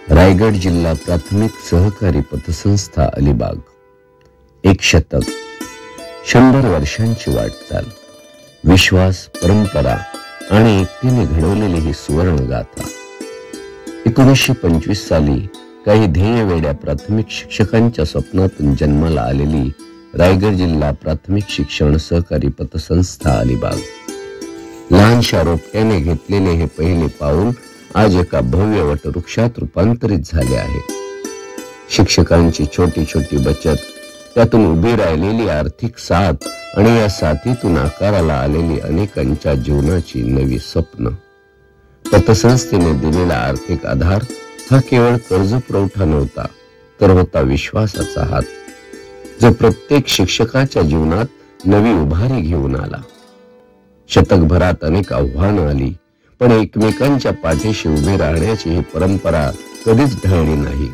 रायगड जिल्हा प्राथमिक सहकारी पतसंस्था अलिबाग. एक शतक, 100 वर्षांची वाटचाल, विश्वास, परंपरा आणि एकतेने घडवलेली ही सुवर्ण गाथा. 1925 साली काही ध्येयवेड्या प्राथमिक शिक्षकांच्या स्वप्नातून जन्माला आलेली रायगड जिल्हा प्राथमिक शिक्षण सहकारी पतसंस्था अलिबाग. लहानशा रोपट्याने घेतलेले हे पहिले पाऊल आज एका भव्य वटवृक्षात रूपांतरित झाले आहे. शिक्षकांची छोटी छोटी बचत, त्यातून उभी राहिलेली आर्थिक साथ आणि या साथीतून आकाराला आलेली अनेकांच्या जीवनाची नवी स्वप्न. पतसंस्थेने दिलेला आर्थिक आधार हा केवळ कर्ज पुरवठा नव्हता, तर होता विश्वासाचा हात, जो प्रत्येक शिक्षकाच्या जीवनात नवी उभारी घेऊन आला. शतकभरात अनेक आव्हानं आली, पण एकमेकांच्या पाठीशी उभे राहण्याची ही परंपरा कधीच ढळली नाही.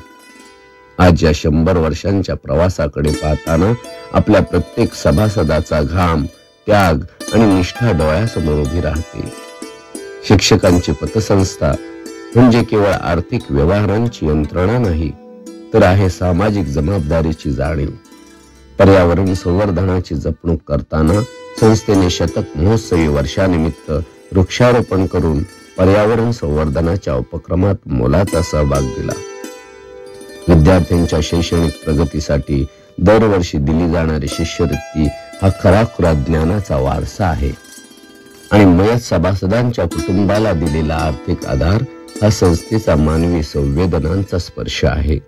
आज या 100 वर्षांच्या प्रवासाकडे पाहताना आपल्या प्रत्येक सभासदाचा घाम, त्याग आणि निष्ठा डोळ्यासमोर उभी राहते. शिक्षकांची पतसंस्था म्हणजे केवळ आर्थिक व्यवहारांची यंत्रणा नाही, तर आहे सामाजिक जबाबदारीची जाणीव. पर्यावरण संवर्धनाची जपणूक करताना संस्थेने शतक महोत्सवी वर्षानिमित्त वृक्षारोपण करून पर्यावरण संवर्धनाच्या उपक्रमात मोलाचा सहभाग दिला. विद्यार्थ्यांच्या शैक्षणिक प्रगतीसाठी दरवर्षी दिली जाणारी शिष्यवृत्ती हा खराखुरा ज्ञानाचा वारसा आहे, आणि मयत सभासदांच्या कुटुंबाला दिलेला आर्थिक आधार हा संस्थेचा मानवी संवेदनांचा स्पर्श आहे.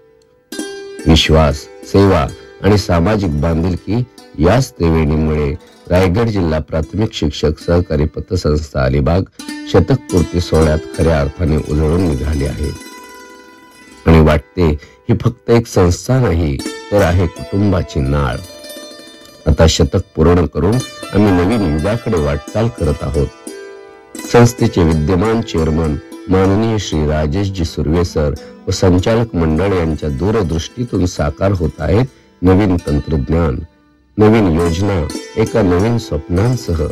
विश्वास, सेवा आणि सामाजिक बांधिलकी याच त्रिवेणीमुळे रायगड जिल्हा प्राथमिक शिक्षक सहकारी पतसंस्था अलिबाग शतकपूर्ती सोहळ्यात खऱ्या अर्थाने उजळून निघाली आहे. आणि वाटते ही फक्त एक संस्था नाही, तर आहे कुटुंबाची नाळ. आता शतक पूर्ण करून आम्ही नवीन युगाकडे वाटचाल करत आहोत. संस्थेचे विद्यमान चेअरमन माननीय श्री राजेशजी सुर्वे सर व संचालक मंडळ यांच्या दूरदृष्टीतून साकार होत आहेत नवीन तंत्रज्ञान, नवीन योजना, एका नवीन स्वप्नांसह,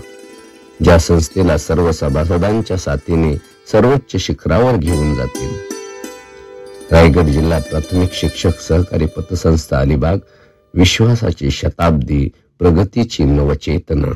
ज्या संस्थेला सर्व सभासदांच्या साथीने सर्वोच्च शिखरावर घेऊन जातील. रायगड जिल्हा प्राथमिक शिक्षक सहकारी पतसंस्था अलिबाग, विश्वासाची शताब्दी, प्रगतीची नवचेतना.